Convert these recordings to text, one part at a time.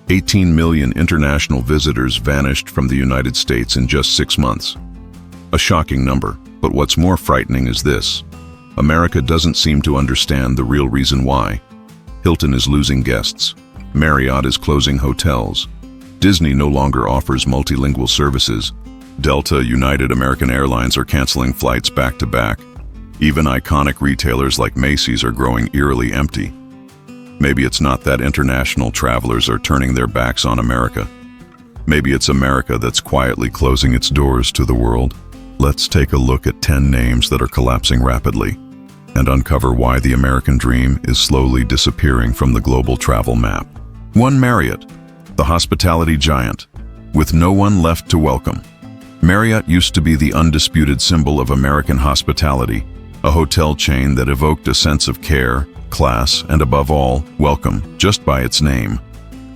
18 million international visitors vanished from the United States in just 6 months. A shocking number, but what's more frightening is this. America doesn't seem to understand the real reason why. Hilton is losing guests. Marriott is closing hotels. Disney no longer offers multilingual services. Delta, United, American Airlines are canceling flights back to back. Even iconic retailers like Macy's are growing eerily empty. Maybe it's not that international travelers are turning their backs on America. Maybe it's America that's quietly closing its doors to the world. Let's take a look at 10 names that are collapsing rapidly and uncover why the American dream is slowly disappearing from the global travel map. 1. Marriott, the hospitality giant, with no one left to welcome. Marriott used to be the undisputed symbol of American hospitality, a hotel chain that evoked a sense of care, class, and above all, welcome, just by its name.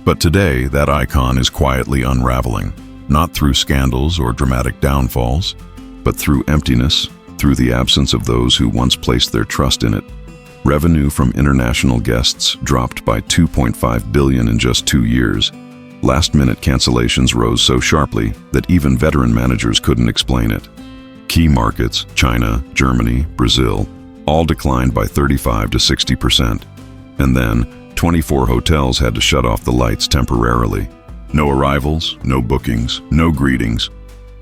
But today, that icon is quietly unraveling, not through scandals or dramatic downfalls, but through emptiness, through the absence of those who once placed their trust in it. Revenue from international guests dropped by $2.5 billion in just 2 years. Last-minute cancellations rose so sharply that even veteran managers couldn't explain it. Key markets, China, Germany, Brazil, all declined by 35 to 60%. And then, 24 hotels had to shut off the lights temporarily. No arrivals, no bookings, no greetings.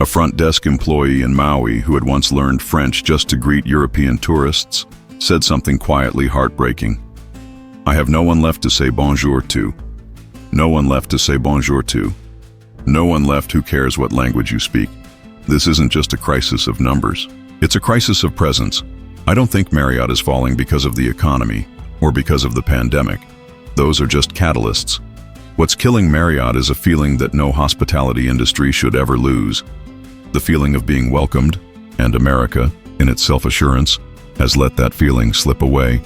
A front desk employee in Maui who had once learned French just to greet European tourists said something quietly heartbreaking. I have no one left to say bonjour to. No one left to say bonjour to. No one left who cares what language you speak. This isn't just a crisis of numbers. It's a crisis of presence. I don't think Marriott is falling because of the economy or because of the pandemic. Those are just catalysts. What's killing Marriott is a feeling that no hospitality industry should ever lose. The feeling of being welcomed, and America, in its self-assurance, has let that feeling slip away.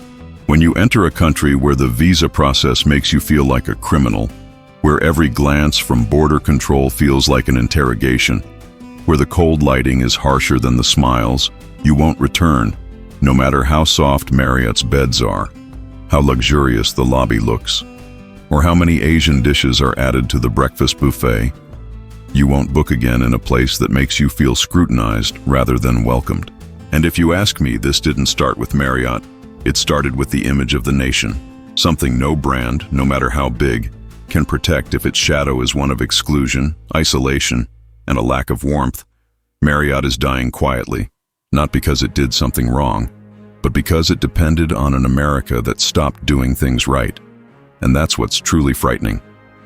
When you enter a country where the visa process makes you feel like a criminal, where every glance from border control feels like an interrogation, where the cold lighting is harsher than the smiles, you won't return, no matter how soft Marriott's beds are, how luxurious the lobby looks, or how many Asian dishes are added to the breakfast buffet. You won't book again in a place that makes you feel scrutinized rather than welcomed. And if you ask me, this didn't start with Marriott. It started with the image of the nation, something no brand, no matter how big, can protect if its shadow is one of exclusion, isolation, and a lack of warmth. Marriott is dying quietly, not because it did something wrong, but because it depended on an America that stopped doing things right. And that's what's truly frightening.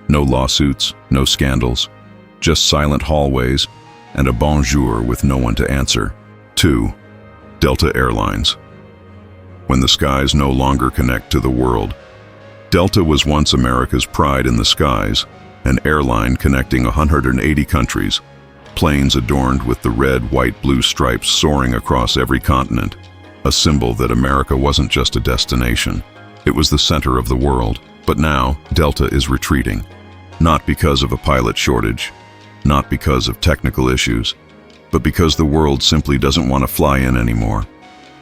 No lawsuits, no scandals, just silent hallways and a bonjour with no one to answer. 2. Delta Airlines. When the skies no longer connect to the world. Delta was once America's pride in the skies, an airline connecting 180 countries, planes adorned with the red, white, blue stripes soaring across every continent, a symbol that America wasn't just a destination, it was the center of the world. But now, Delta is retreating, not because of a pilot shortage, not because of technical issues, but because the world simply doesn't want to fly in anymore.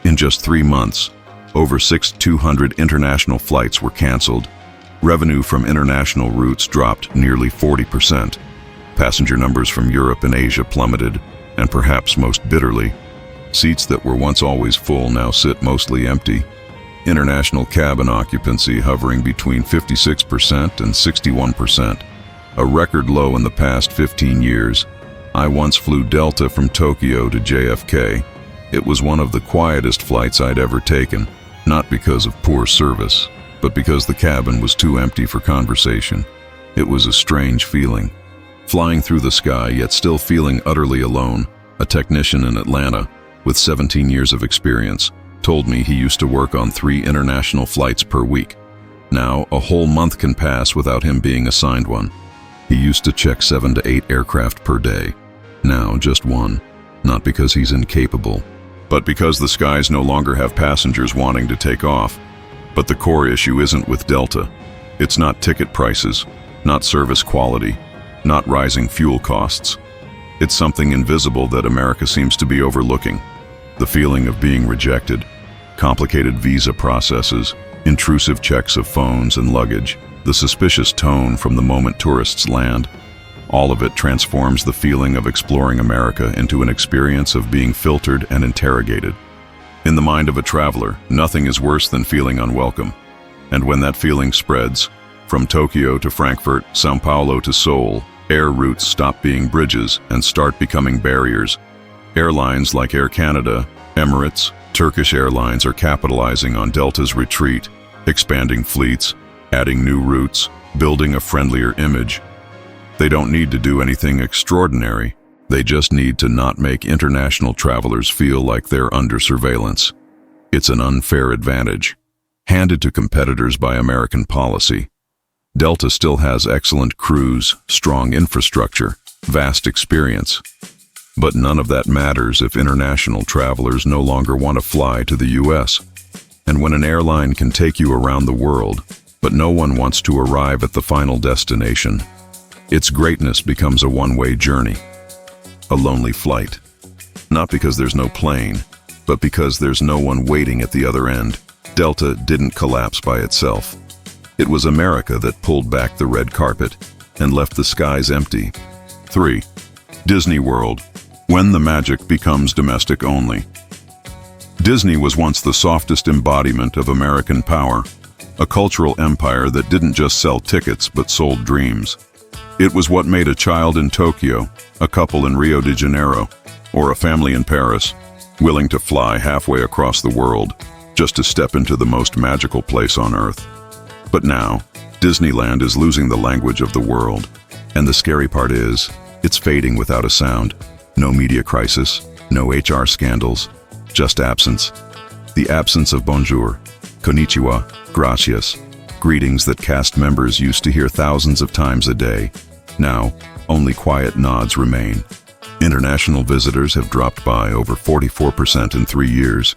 In just 3 months, over 6,200 international flights were canceled. Revenue from international routes dropped nearly 40%. Passenger numbers from Europe and Asia plummeted, and perhaps most bitterly, seats that were once always full now sit mostly empty. International cabin occupancy hovering between 56% and 61%, a record low in the past 15 years. I once flew Delta from Tokyo to JFK. It was one of the quietest flights I'd ever taken, not because of poor service, but because the cabin was too empty for conversation. It was a strange feeling. Flying through the sky, yet still feeling utterly alone. A technician in Atlanta, with 17 years of experience, told me he used to work on 3 international flights per week. Now, a whole month can pass without him being assigned one. He used to check 7 to 8 aircraft per day. Now, just 1. Not because he's incapable, but because the skies no longer have passengers wanting to take off. But the core issue isn't with Delta. It's not ticket prices, not service quality, not rising fuel costs. It's something invisible that America seems to be overlooking. The feeling of being rejected, complicated visa processes, intrusive checks of phones and luggage, the suspicious tone from the moment tourists land. All of it transforms the feeling of exploring America into an experience of being filtered and interrogated. In the mind of a traveler, nothing is worse than feeling unwelcome. And when that feeling spreads, from Tokyo to Frankfurt, São Paulo to Seoul, air routes stop being bridges and start becoming barriers. Airlines like Air Canada, Emirates, Turkish Airlines are capitalizing on Delta's retreat, expanding fleets, adding new routes, building a friendlier image. They don't need to do anything extraordinary. They just need to not make international travelers feel like they're under surveillance. It's an unfair advantage, handed to competitors by American policy. Delta still has excellent crews, strong infrastructure, vast experience. But none of that matters if international travelers no longer want to fly to the U.S. And when an airline can take you around the world, but no one wants to arrive at the final destination, its greatness becomes a one-way journey, a lonely flight. Not because there's no plane, but because there's no one waiting at the other end. Delta didn't collapse by itself. It was America that pulled back the red carpet and left the skies empty. 3. Disney World. When the magic becomes domestic only. Disney was once the softest embodiment of American power, a cultural empire that didn't just sell tickets but sold dreams. It was what made a child in Tokyo, a couple in Rio de Janeiro, or a family in Paris willing to fly halfway across the world just to step into the most magical place on Earth. But now, Disneyland is losing the language of the world. And the scary part is, it's fading without a sound. No media crisis, no HR scandals, just absence. The absence of bonjour, konnichiwa, gracias, greetings that cast members used to hear thousands of times a day. Now, only quiet nods remain. International visitors have dropped by over 44% in 3 years.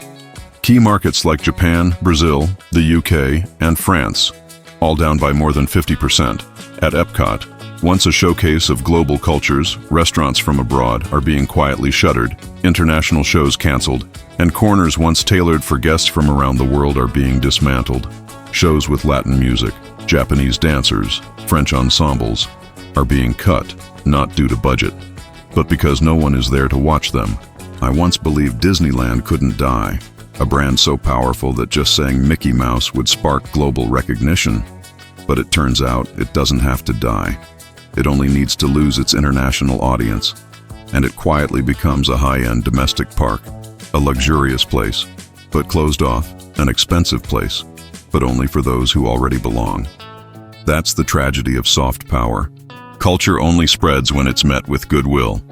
Key markets like Japan, Brazil, the UK, and France, all down by more than 50%. At Epcot, once a showcase of global cultures, restaurants from abroad are being quietly shuttered, international shows canceled, and corners once tailored for guests from around the world are being dismantled. Shows with Latin music, Japanese dancers, French ensembles are being cut, not due to budget, but because no one is there to watch them. I once believed Disneyland couldn't die, a brand so powerful that just saying Mickey Mouse would spark global recognition. But it turns out it doesn't have to die. It only needs to lose its international audience, and it quietly becomes a high-end domestic park, a luxurious place, but closed off, an expensive place, but only for those who already belong. That's the tragedy of soft power. Culture only spreads when it's met with goodwill,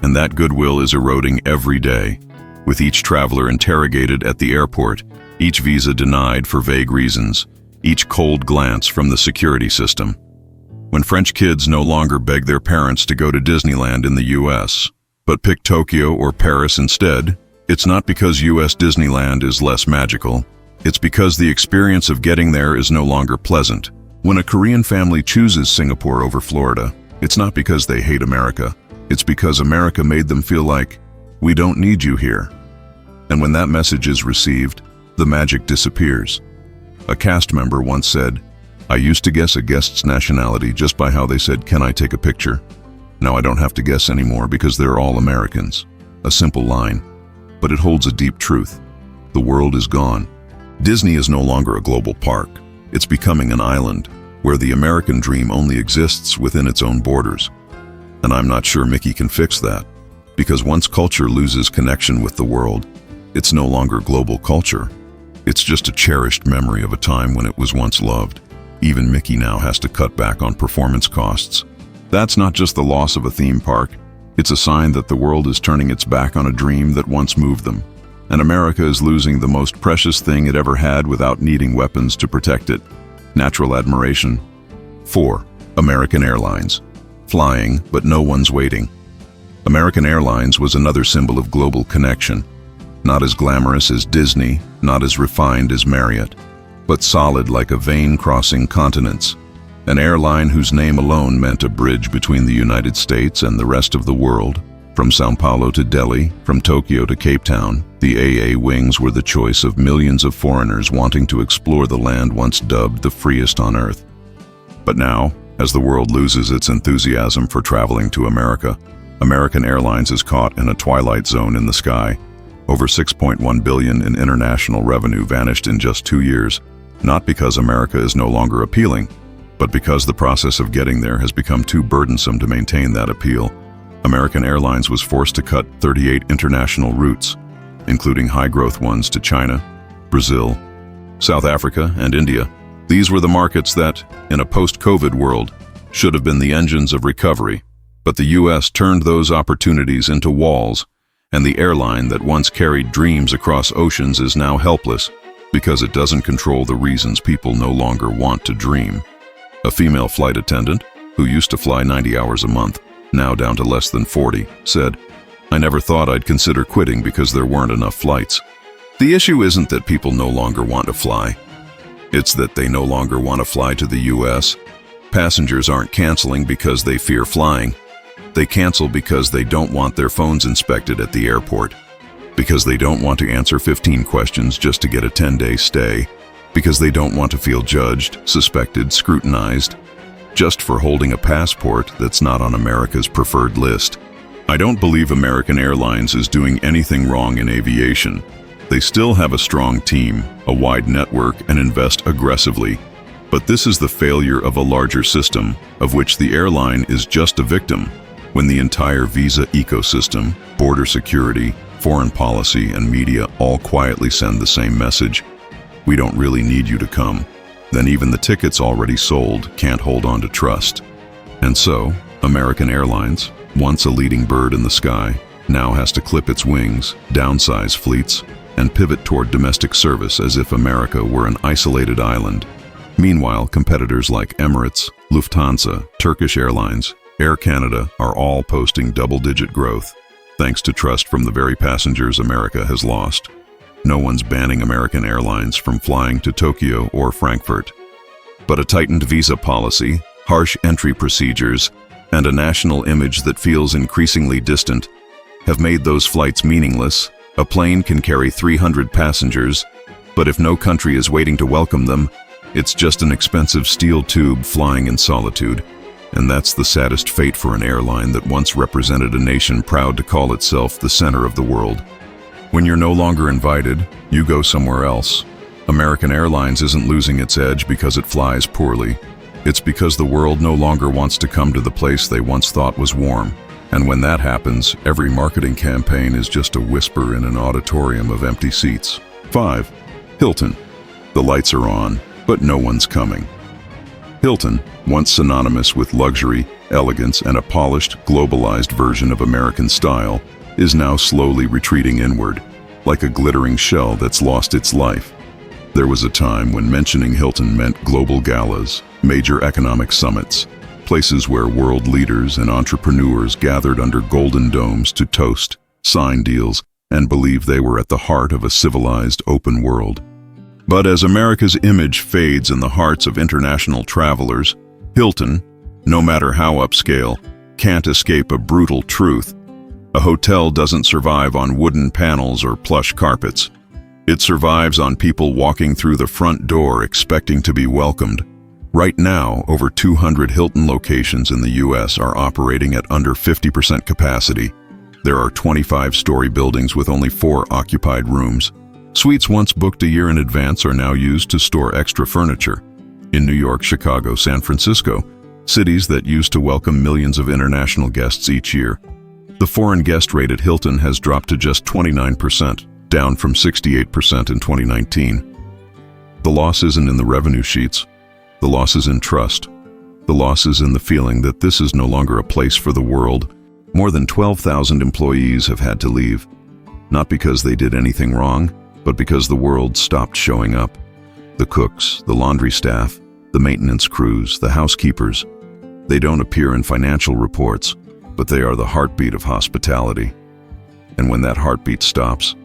and that goodwill is eroding every day, with each traveler interrogated at the airport, each visa denied for vague reasons, each cold glance from the security system. When French kids no longer beg their parents to go to Disneyland in the U.S., but pick Tokyo or Paris instead, it's not because U.S. Disneyland is less magical. It's because the experience of getting there is no longer pleasant. When a Korean family chooses Singapore over Florida, it's not because they hate America. It's because America made them feel like, we don't need you here. And when that message is received, the magic disappears. A cast member once said, I used to guess a guest's nationality just by how they said, can I take a picture? Now I don't have to guess anymore because they're all Americans. A simple line, but it holds a deep truth. The world is gone. Disney is no longer a global park. It's becoming an island where the American dream only exists within its own borders. And I'm not sure Mickey can fix that, because once culture loses connection with the world, it's no longer global culture. It's just a cherished memory of a time when it was once loved. Even Mickey now has to cut back on performance costs. That's not just the loss of a theme park. It's a sign that the world is turning its back on a dream that once moved them. And America is losing the most precious thing it ever had without needing weapons to protect it: natural admiration. 4. American Airlines. Flying, but no one's waiting. American Airlines was another symbol of global connection. Not as glamorous as Disney, not as refined as Marriott, but solid like a vein crossing continents. An airline whose name alone meant a bridge between the United States and the rest of the world. From São Paulo to Delhi, from Tokyo to Cape Town, the AA wings were the choice of millions of foreigners wanting to explore the land once dubbed the freest on earth. But now, as the world loses its enthusiasm for traveling to America, American Airlines is caught in a twilight zone in the sky. Over $6.1 billion in international revenue vanished in just 2 years, not because America is no longer appealing, but because the process of getting there has become too burdensome to maintain that appeal. American Airlines was forced to cut 38 international routes, including high-growth ones to China, Brazil, South Africa, and India. These were the markets that, in a post-COVID world, should have been the engines of recovery. But the U.S. turned those opportunities into walls, and the airline that once carried dreams across oceans is now helpless because it doesn't control the reasons people no longer want to dream. A female flight attendant, who used to fly 90 hours a month, now down to less than 40, said, "I never thought I'd consider quitting because there weren't enough flights." The issue isn't that people no longer want to fly. It's that they no longer want to fly to the U.S. Passengers aren't canceling because they fear flying. They cancel because they don't want their phones inspected at the airport, because they don't want to answer 15 questions just to get a 10-day stay, because they don't want to feel judged, suspected, scrutinized, just for holding a passport that's not on America's preferred list. I don't believe American Airlines is doing anything wrong in aviation. They still have a strong team, a wide network, and invest aggressively. But this is the failure of a larger system, of which the airline is just a victim, when the entire visa ecosystem, border security, foreign policy, and media all quietly send the same message: we don't really need you to come. Then even the tickets already sold can't hold on to trust. And so, American Airlines, once a leading bird in the sky, now has to clip its wings, downsize fleets, and pivot toward domestic service as if America were an isolated island. Meanwhile, competitors like Emirates, Lufthansa, Turkish Airlines, Air Canada are all posting double-digit growth, thanks to trust from the very passengers America has lost. No one's banning American Airlines from flying to Tokyo or Frankfurt. But a tightened visa policy, harsh entry procedures, and a national image that feels increasingly distant have made those flights meaningless. A plane can carry 300 passengers, but if no country is waiting to welcome them, it's just an expensive steel tube flying in solitude. And that's the saddest fate for an airline that once represented a nation proud to call itself the center of the world. When you're no longer invited, you go somewhere else. American Airlines isn't losing its edge because it flies poorly. It's because the world no longer wants to come to the place they once thought was warm. And when that happens, every marketing campaign is just a whisper in an auditorium of empty seats. 5. Hilton. The lights are on, but no one's coming. Hilton, once synonymous with luxury, elegance, and a polished, globalized version of American style, is now slowly retreating inward, like a glittering shell that's lost its life. There was a time when mentioning Hilton meant global galas, major economic summits, places where world leaders and entrepreneurs gathered under golden domes to toast, sign deals, and believe they were at the heart of a civilized, open world. But as America's image fades in the hearts of international travelers, Hilton, no matter how upscale, can't escape a brutal truth. A hotel doesn't survive on wooden panels or plush carpets. It survives on people walking through the front door expecting to be welcomed. Right now, over 200 Hilton locations in the U.S. are operating at under 50% capacity. There are 25-story buildings with only 4 occupied rooms. Suites once booked a year in advance are now used to store extra furniture. In New York, Chicago, San Francisco, cities that used to welcome millions of international guests each year, the foreign guest rate at Hilton has dropped to just 29%, down from 68% in 2019. The loss isn't in the revenue sheets. The loss is in trust. The loss is in the feeling that this is no longer a place for the world. More than 12,000 employees have had to leave, not because they did anything wrong, but because the world stopped showing up. The cooks, the laundry staff, the maintenance crews, the housekeepers. They don't appear in financial reports, but they are the heartbeat of hospitality. And when that heartbeat stops,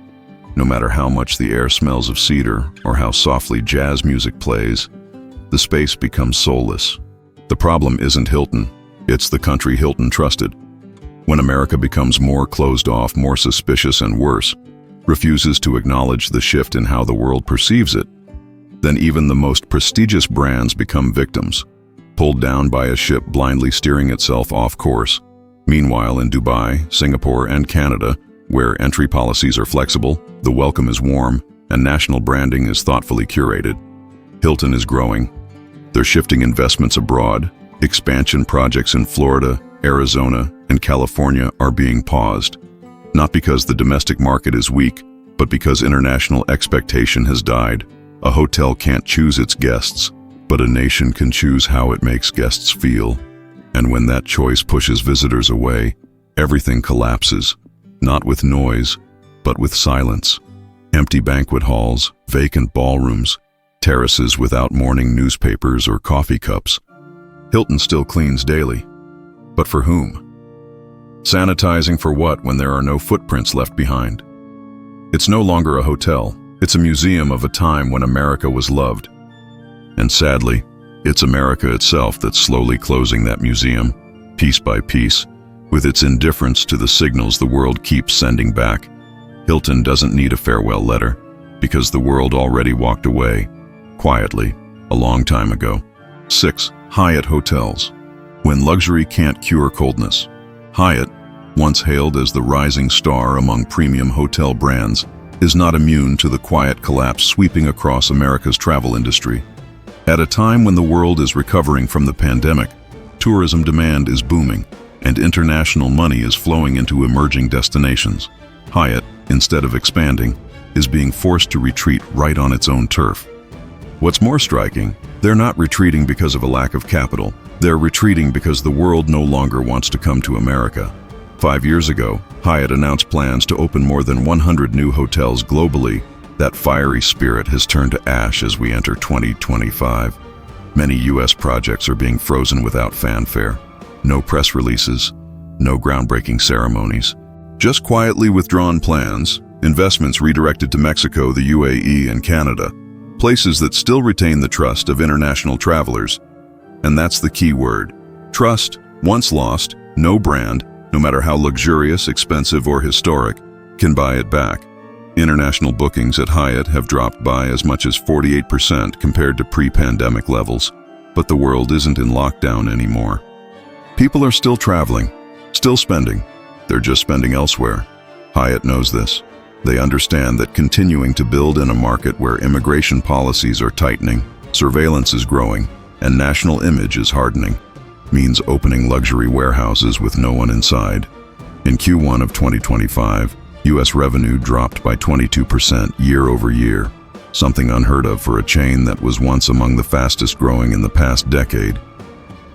no matter how much the air smells of cedar or how softly jazz music plays, the space becomes soulless. The problem isn't Hilton, it's the country Hilton trusted. When America becomes more closed off, more suspicious, and worse, refuses to acknowledge the shift in how the world perceives it, then even the most prestigious brands become victims. pulled down by a ship blindly steering itself off course. Meanwhile, in Dubai, Singapore, and Canada, where entry policies are flexible, the welcome is warm, and national branding is thoughtfully curated, Hilton is growing. They're shifting investments abroad. Expansion projects in Florida, Arizona, and California are being paused. Not because the domestic market is weak, but because international expectation has died. A hotel can't choose its guests, but a nation can choose how it makes guests feel. And when that choice pushes visitors away, everything collapses, not with noise, but with silence. Empty banquet halls, vacant ballrooms, terraces without morning newspapers or coffee cups. Hilton still cleans daily. But for whom? Sanitizing for what when there are no footprints left behind? It's no longer a hotel. It's a museum of a time when America was loved. And sadly, it's America itself that's slowly closing that museum, piece by piece, with its indifference to the signals the world keeps sending back. Hilton doesn't need a farewell letter, because the world already walked away, quietly, a long time ago. 6. Hyatt hotels. When luxury can't cure coldness. Hyatt, once hailed as the rising star among premium hotel brands, is not immune to the quiet collapse sweeping across America's travel industry. At a time when the world is recovering from the pandemic, tourism demand is booming, and international money is flowing into emerging destinations. Hyatt, instead of expanding, is being forced to retreat right on its own turf. What's more striking, they're not retreating because of a lack of capital. They're retreating because the world no longer wants to come to America. 5 years ago, Hyatt announced plans to open more than 100 new hotels globally. That fiery spirit has turned to ash as we enter 2025. Many U.S. projects are being frozen without fanfare. No press releases, no groundbreaking ceremonies. Just quietly withdrawn plans, investments redirected to Mexico, the UAE, and Canada. Places that still retain the trust of international travelers. And that's the key word. Trust, once lost, no brand, no matter how luxurious, expensive, or historic, can buy it back. International bookings at Hyatt have dropped by as much as 48% compared to pre-pandemic levels. But the world isn't in lockdown anymore. People are still traveling, still spending. They're just spending elsewhere. Hyatt knows this. They understand that continuing to build in a market where immigration policies are tightening, surveillance is growing, and national image is hardening means opening luxury warehouses with no one inside. In Q1 of 2025, U.S. revenue dropped by 22% year over year, something unheard of for a chain that was once among the fastest growing in the past decade.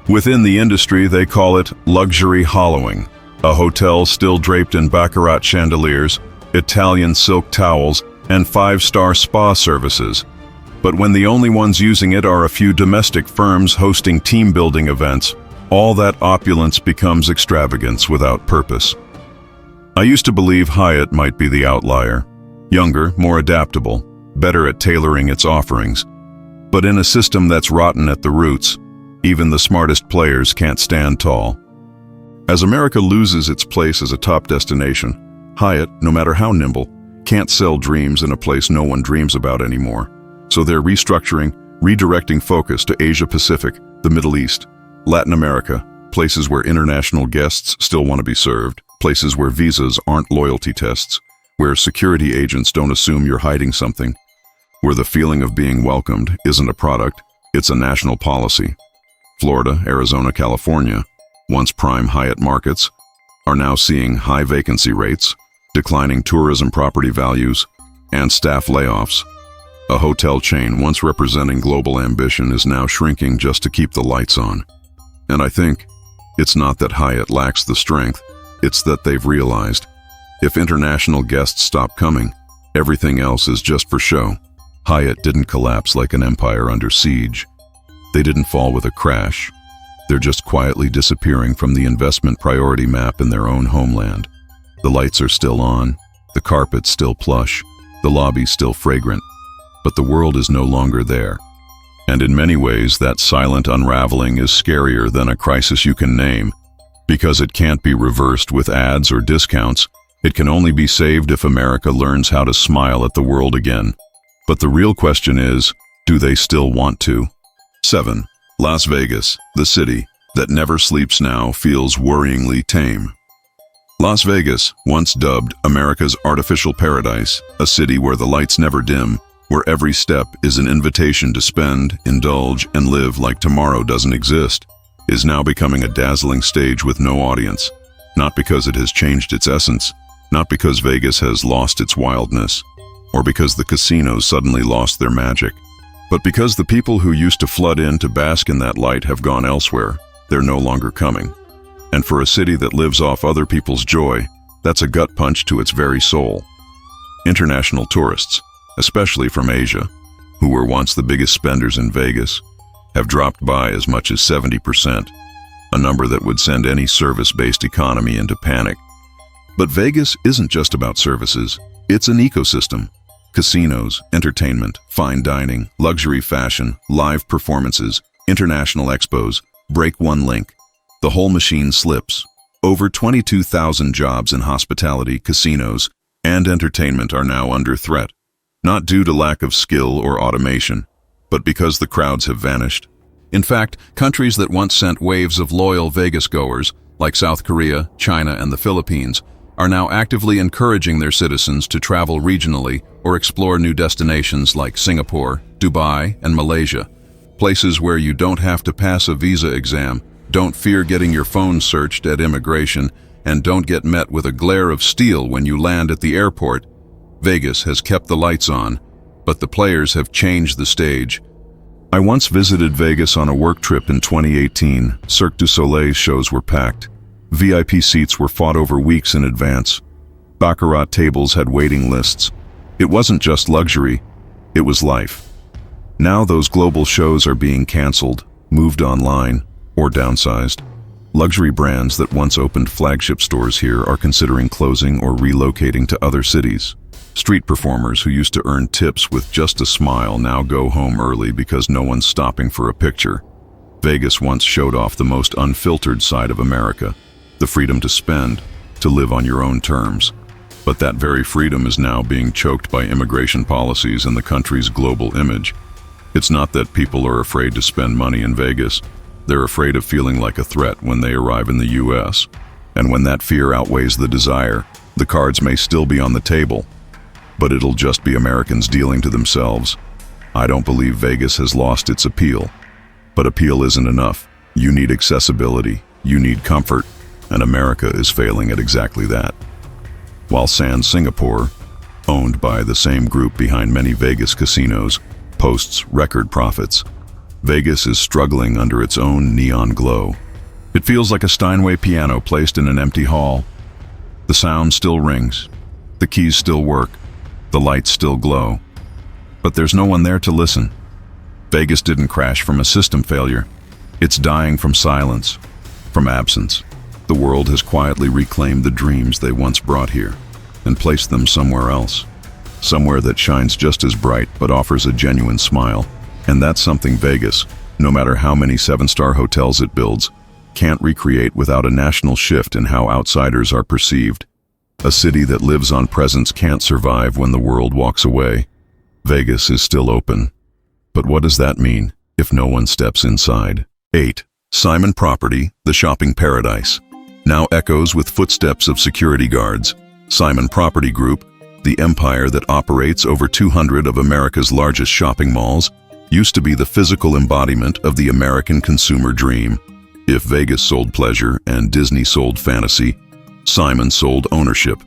Within the industry, they call it luxury hollowing, a hotel still draped in baccarat chandeliers, Italian silk towels, and 5-star spa services. But when the only ones using it are a few domestic firms hosting team-building events, all that opulence becomes extravagance without purpose. I used to believe Hyatt might be the outlier. Younger, more adaptable, better at tailoring its offerings. But in a system that's rotten at the roots, even the smartest players can't stand tall. As America loses its place as a top destination, Hyatt, no matter how nimble, can't sell dreams in a place no one dreams about anymore. So they're restructuring, redirecting focus to Asia-Pacific, the Middle East, Latin America, places where international guests still want to be served, places where visas aren't loyalty tests, where security agents don't assume you're hiding something, where the feeling of being welcomed isn't a product, it's a national policy. Florida, Arizona, California, once prime Hyatt markets, are now seeing high vacancy rates, declining tourism property values, and staff layoffs. A hotel chain once representing global ambition is now shrinking just to keep the lights on. And I think it's not that Hyatt lacks the strength, it's that they've realized if international guests stop coming, everything else is just for show. Hyatt didn't collapse like an empire under siege. They didn't fall with a crash. They're just quietly disappearing from the investment priority map in their own homeland. The lights are still on, the carpet's still plush, the lobby's still fragrant, but the world is no longer there. And in many ways, that silent unraveling is scarier than a crisis you can name, because it can't be reversed with ads or discounts. It can only be saved if America learns how to smile at the world again. But the real question is, do they still want to? 7. Las Vegas, the city that never sleeps now, feels worryingly tame. Las Vegas, once dubbed America's artificial paradise, a city where the lights never dim, where every step is an invitation to spend, indulge, and live like tomorrow doesn't exist, is now becoming a dazzling stage with no audience. Not because it has changed its essence, not because Vegas has lost its wildness, or because the casinos suddenly lost their magic, but because the people who used to flood in to bask in that light have gone elsewhere. They're no longer coming. And for a city that lives off other people's joy, that's a gut punch to its very soul. International tourists, especially from Asia, who were once the biggest spenders in Vegas, have dropped by as much as 70%, a number that would send any service-based economy into panic. But Vegas isn't just about services, it's an ecosystem. Casinos, entertainment, fine dining, luxury fashion, live performances, international expos. Break one link, the whole machine slips. Over 22,000 jobs in hospitality, casinos, and entertainment are now under threat, not due to lack of skill or automation, but because the crowds have vanished. In fact, countries that once sent waves of loyal Vegas-goers, like South Korea, China, and the Philippines, are now actively encouraging their citizens to travel regionally or explore new destinations like Singapore, Dubai, and Malaysia. Places where you don't have to pass a visa exam, don't fear getting your phone searched at immigration, and don't get met with a glare of steel when you land at the airport. Vegas has kept the lights on, but the players have changed the stage. I once visited Vegas on a work trip in 2018. Cirque du Soleil shows were packed. VIP seats were fought over weeks in advance. Baccarat tables had waiting lists. It wasn't just luxury, it was life. Now those global shows are being canceled, moved online, or downsized. Luxury brands that once opened flagship stores here are considering closing or relocating to other cities. Street performers who used to earn tips with just a smile now go home early because no one's stopping for a picture. Vegas once showed off the most unfiltered side of America, the freedom to spend, to live on your own terms. But that very freedom is now being choked by immigration policies and the country's global image. It's not that people are afraid to spend money in Vegas. They're afraid of feeling like a threat when they arrive in the U.S. And when that fear outweighs the desire, the cards may still be on the table, but it'll just be Americans dealing to themselves. I don't believe Vegas has lost its appeal. But appeal isn't enough. You need accessibility, you need comfort, and America is failing at exactly that. While Sands Singapore, owned by the same group behind many Vegas casinos, posts record profits, Vegas is struggling under its own neon glow. It feels like a Steinway piano placed in an empty hall. The sound still rings, the keys still work, the lights still glow, but there's no one there to listen. Vegas didn't crash from a system failure. It's dying from silence, from absence. The world has quietly reclaimed the dreams they once brought here and placed them somewhere else. Somewhere that shines just as bright but offers a genuine smile. And that's something Vegas, no matter how many 7-star hotels it builds, can't recreate without a national shift in how outsiders are perceived. A city that lives on presence can't survive when the world walks away. Vegas is still open. But what does that mean if no one steps inside? 8. Simon Property, the shopping paradise, now echoes with footsteps of security guards. Simon Property Group, the empire that operates over 200 of America's largest shopping malls, used to be the physical embodiment of the American consumer dream. If Vegas sold pleasure and Disney sold fantasy, Simon sold ownership.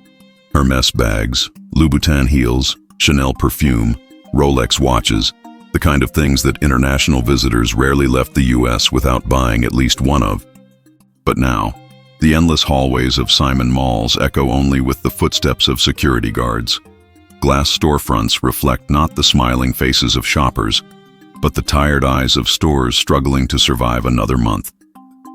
Hermes bags, Louboutin heels, Chanel perfume, Rolex watches, the kind of things that international visitors rarely left the U.S. without buying at least one of. But now, the endless hallways of Simon malls echo only with the footsteps of security guards. Glass storefronts reflect not the smiling faces of shoppers, but the tired eyes of stores struggling to survive another month.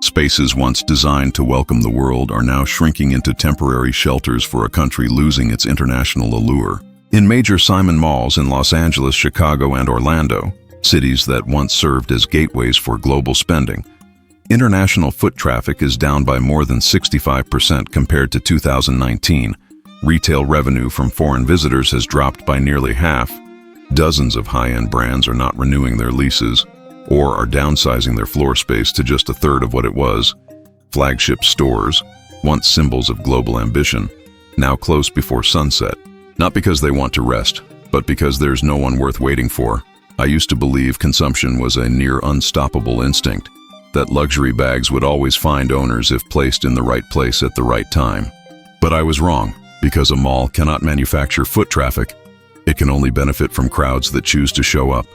Spaces once designed to welcome the world are now shrinking into temporary shelters for a country losing its international allure. In major Simon malls in Los Angeles, Chicago, and Orlando, cities that once served as gateways for global spending, international foot traffic is down by more than 65% compared to 2019. Retail revenue from foreign visitors has dropped by nearly half. Dozens of high-end brands are not renewing their leases, or are downsizing their floor space to just a third of what it was. Flagship stores, once symbols of global ambition, now close before sunset. Not because they want to rest, but because there's no one worth waiting for. I used to believe consumption was a near unstoppable instinct, that luxury bags would always find owners if placed in the right place at the right time. But I was wrong, because a mall cannot manufacture foot traffic. It can only benefit from crowds that choose to show up.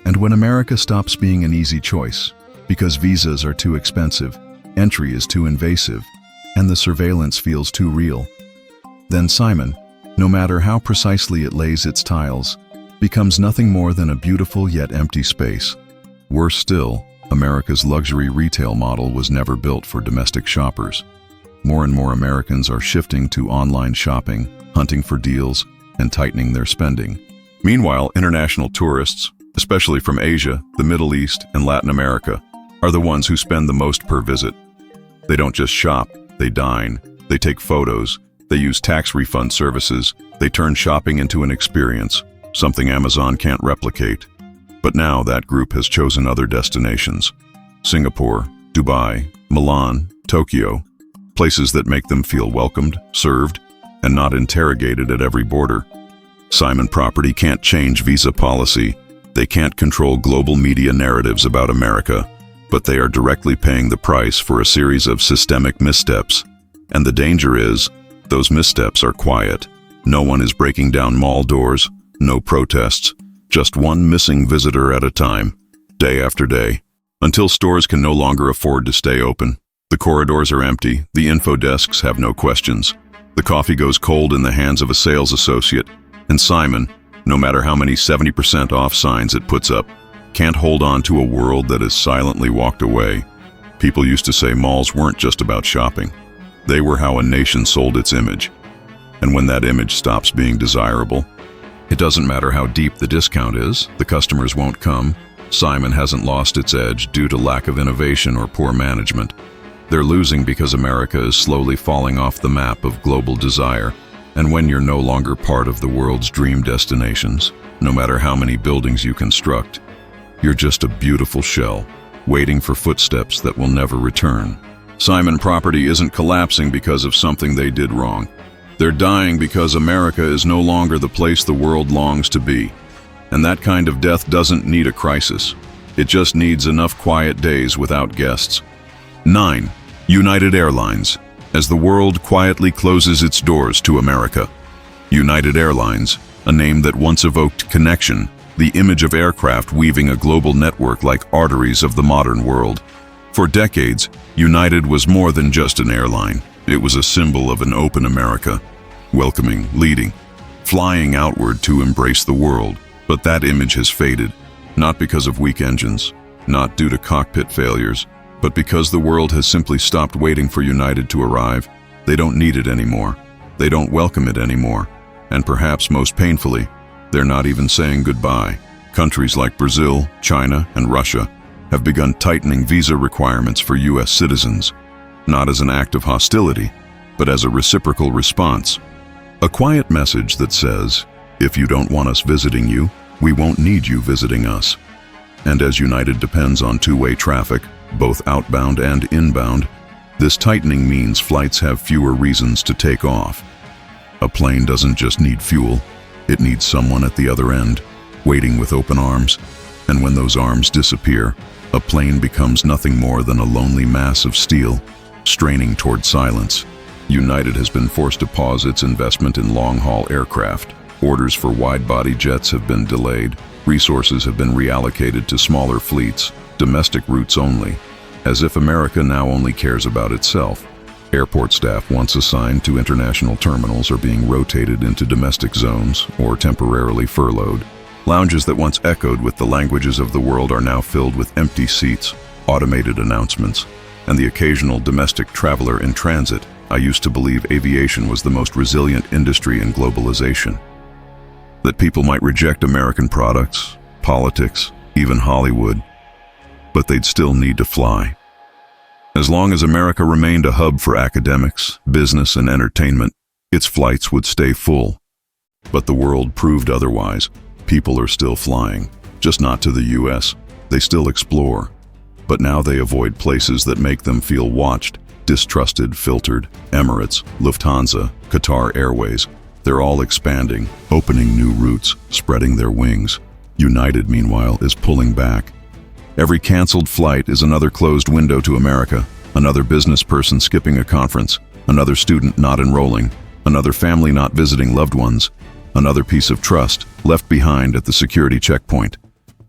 And when America stops being an easy choice, because visas are too expensive, entry is too invasive, and the surveillance feels too real, then Simon, no matter how precisely it lays its tiles, becomes nothing more than a beautiful yet empty space. Worse still, America's luxury retail model was never built for domestic shoppers. More and more Americans are shifting to online shopping, hunting for deals, and tightening their spending. Meanwhile, international tourists, especially from Asia, the Middle East, and Latin America, are the ones who spend the most per visit. They don't just shop, they dine, they take photos, they use tax refund services, they turn shopping into an experience, something Amazon can't replicate. But now that group has chosen other destinations: Singapore, Dubai, Milan, Tokyo, places that make them feel welcomed, served, and not interrogated at every border. Simon Property can't change visa policy, they can't control global media narratives about America, but they are directly paying the price for a series of systemic missteps. And the danger is, those missteps are quiet. No one is breaking down mall doors, no protests, just one missing visitor at a time, day after day, until stores can no longer afford to stay open. The corridors are empty, the info desks have no questions. The coffee goes cold in the hands of a sales associate, and Simon, no matter how many 70% off signs it puts up, can't hold on to a world that has silently walked away. People used to say malls weren't just about shopping. They were how a nation sold its image. And when that image stops being desirable, it doesn't matter how deep the discount is, the customers won't come. Simon hasn't lost its edge due to lack of innovation or poor management. They're losing because America is slowly falling off the map of global desire. And when you're no longer part of the world's dream destinations, no matter how many buildings you construct, you're just a beautiful shell, waiting for footsteps that will never return. Simon Property isn't collapsing because of something they did wrong. They're dying because America is no longer the place the world longs to be. And that kind of death doesn't need a crisis. It just needs enough quiet days without guests. 9. United Airlines. As the world quietly closes its doors to America. United Airlines, a name that once evoked connection, the image of aircraft weaving a global network like arteries of the modern world. For decades, United was more than just an airline. It was a symbol of an open America, welcoming, leading, flying outward to embrace the world. But that image has faded, not because of weak engines, not due to cockpit failures, but because the world has simply stopped waiting for United to arrive. They don't need it anymore. They don't welcome it anymore. And perhaps most painfully, they're not even saying goodbye. Countries like Brazil, China, and Russia have begun tightening visa requirements for U.S. citizens, not as an act of hostility, but as a reciprocal response. A quiet message that says, if you don't want us visiting you, we won't need you visiting us. And as United depends on two-way traffic, both outbound and inbound, this tightening means flights have fewer reasons to take off. A plane doesn't just need fuel, it needs someone at the other end, waiting with open arms. And when those arms disappear, a plane becomes nothing more than a lonely mass of steel, straining toward silence. United has been forced to pause its investment in long-haul aircraft. Orders for wide-body jets have been delayed. Resources have been reallocated to smaller fleets, domestic routes only, as if America now only cares about itself. Airport staff once assigned to international terminals are being rotated into domestic zones or temporarily furloughed. Lounges that once echoed with the languages of the world are now filled with empty seats, automated announcements, and the occasional domestic traveler in transit. I used to believe aviation was the most resilient industry in globalization. That people might reject American products, politics, even Hollywood, but they'd still need to fly. As long as America remained a hub for academics, business, and entertainment, its flights would stay full. But the world proved otherwise. People are still flying, just not to the U.S. They still explore, but now they avoid places that make them feel watched, distrusted, filtered. Emirates, Lufthansa, Qatar Airways, they're all expanding, opening new routes, spreading their wings. United, meanwhile, is pulling back. Every canceled flight is another closed window to America, another business person skipping a conference, another student not enrolling, another family not visiting loved ones, another piece of trust left behind at the security checkpoint.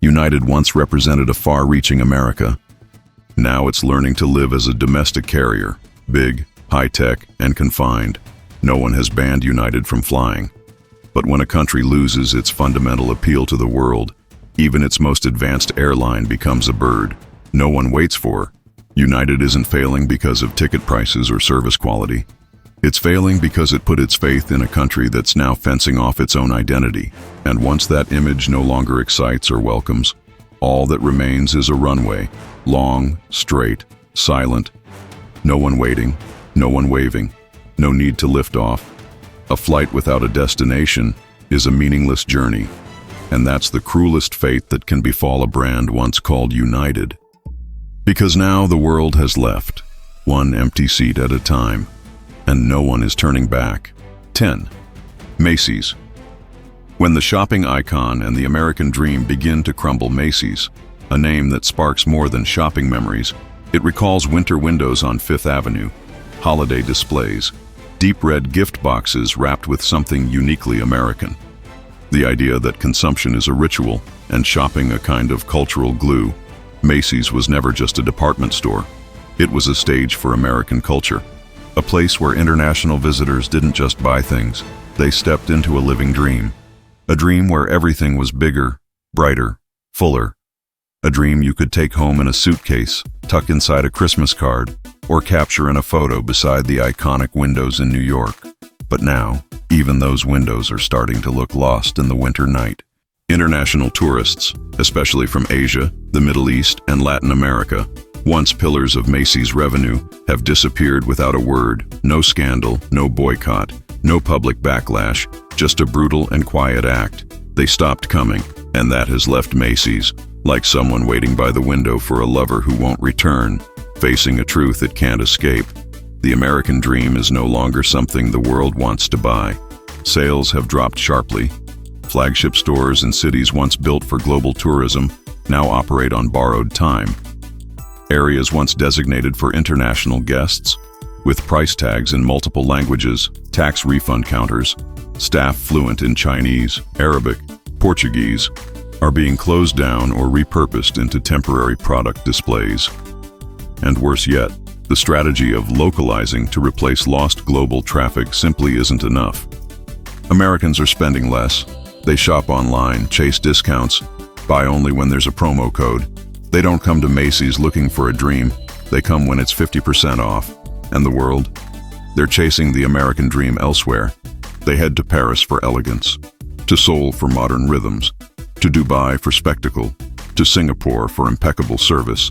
United once represented a far-reaching America. Now it's learning to live as a domestic carrier, big, high-tech, and confined. No one has banned United from flying. But when a country loses its fundamental appeal to the world, even its most advanced airline becomes a bird no one waits for. United isn't failing because of ticket prices or service quality. It's failing because it put its faith in a country that's now fencing off its own identity. And once that image no longer excites or welcomes, all that remains is a runway, long, straight, silent. No one waiting, no one waving, no need to lift off. A flight without a destination is a meaningless journey. And that's the cruelest fate that can befall a brand once called United. Because now the world has left, one empty seat at a time, and no one is turning back. 10. Macy's. When the shopping icon and the American dream begin to crumble, Macy's, a name that sparks more than shopping memories, it recalls winter windows on Fifth Avenue, holiday displays, deep red gift boxes wrapped with something uniquely American. The idea that consumption is a ritual and shopping a kind of cultural glue. Macy's was never just a department store. It was a stage for American culture, a place where international visitors didn't just buy things, they stepped into a living dream. A dream where everything was bigger, brighter, fuller. A dream you could take home in a suitcase, tuck inside a Christmas card, or capture in a photo beside the iconic windows in New York. But now, even those windows are starting to look lost in the winter night. International tourists, especially from Asia, the Middle East, and Latin America, once pillars of Macy's revenue, have disappeared without a word. No scandal, no boycott, no public backlash, just a brutal and quiet act. They stopped coming, and that has left Macy's like someone waiting by the window for a lover who won't return, facing a truth it can't escape. The American dream is no longer something the world wants to buy. Sales have dropped sharply. Flagship stores in cities once built for global tourism now operate on borrowed time. Areas once designated for international guests, with price tags in multiple languages, tax refund counters, staff fluent in Chinese, Arabic, Portuguese, are being closed down or repurposed into temporary product displays. And worse yet, the strategy of localizing to replace lost global traffic simply isn't enough. Americans are spending less. They shop online, chase discounts, buy only when there's a promo code. They don't come to Macy's looking for a dream. They come when it's 50% off. And the world? They're chasing the American dream elsewhere. They head to Paris for elegance, to Seoul for modern rhythms, to Dubai for spectacle, to Singapore for impeccable service.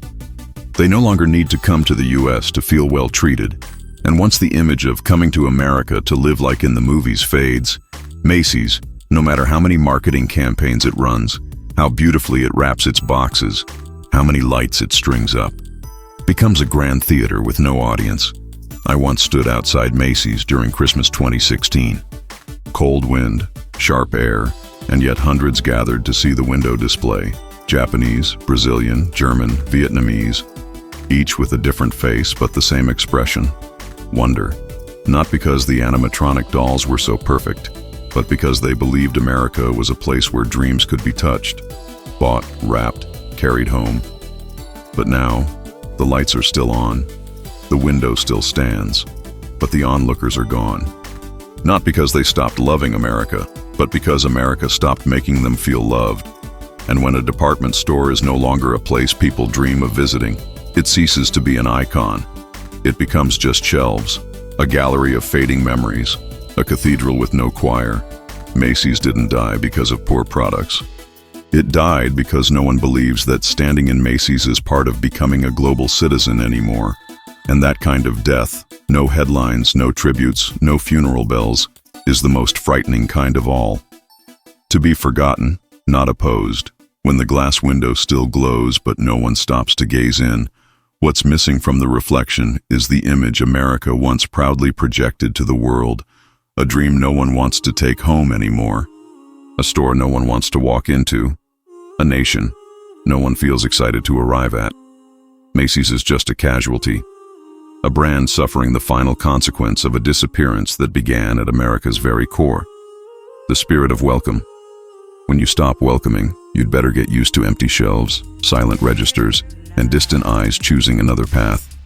They no longer need to come to the U.S. to feel well treated. And once the image of coming to America to live like in the movies fades, Macy's, no matter how many marketing campaigns it runs, how beautifully it wraps its boxes, how many lights it strings up, becomes a grand theater with no audience. I once stood outside Macy's during Christmas 2016. Cold wind, sharp air, and yet hundreds gathered to see the window display. Japanese, Brazilian, German, Vietnamese, each with a different face but the same expression. Wonder. Not because the animatronic dolls were so perfect, but because they believed America was a place where dreams could be touched, bought, wrapped, carried home. But now, the lights are still on, the window still stands, but the onlookers are gone. Not because they stopped loving America, but because America stopped making them feel loved. And when a department store is no longer a place people dream of visiting, it ceases to be an icon. It becomes just shelves, a gallery of fading memories, a cathedral with no choir. Macy's didn't die because of poor products. It died because no one believes that standing in Macy's is part of becoming a global citizen anymore. And that kind of death, no headlines, no tributes, no funeral bells, is the most frightening kind of all. To be forgotten, not opposed. When the glass window still glows but no one stops to gaze in, what's missing from the reflection is the image America once proudly projected to the world, a dream no one wants to take home anymore, a store no one wants to walk into, a nation no one feels excited to arrive at. Macy's is just a casualty, a brand suffering the final consequence of a disappearance that began at America's very core. The spirit of welcome. When you stop welcoming, you'd better get used to empty shelves, silent registers, and distant eyes choosing another path.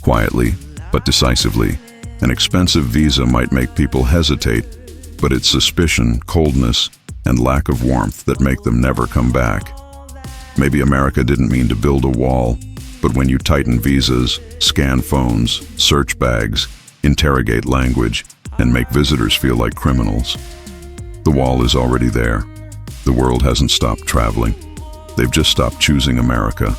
Quietly, but decisively, an expensive visa might make people hesitate, but it's suspicion, coldness, and lack of warmth that make them never come back. Maybe America didn't mean to build a wall, but when you tighten visas, scan phones, search bags, interrogate language, and make visitors feel like criminals, the wall is already there. The world hasn't stopped traveling. They've just stopped choosing America.